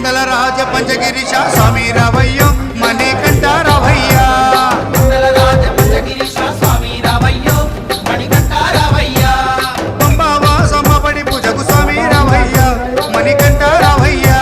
మండల రాజ పంచగిరిశ స్వామి రావయ్యో మణికంఠ రావయ్యా మండల రాజ పంచగిరిశ స్వామి రావయ్యో మణికంఠ రావయ్యా పంబావాసమ్మ పడి పూజకు స్వామి రావయ్యా మణికంఠ రావయ్యా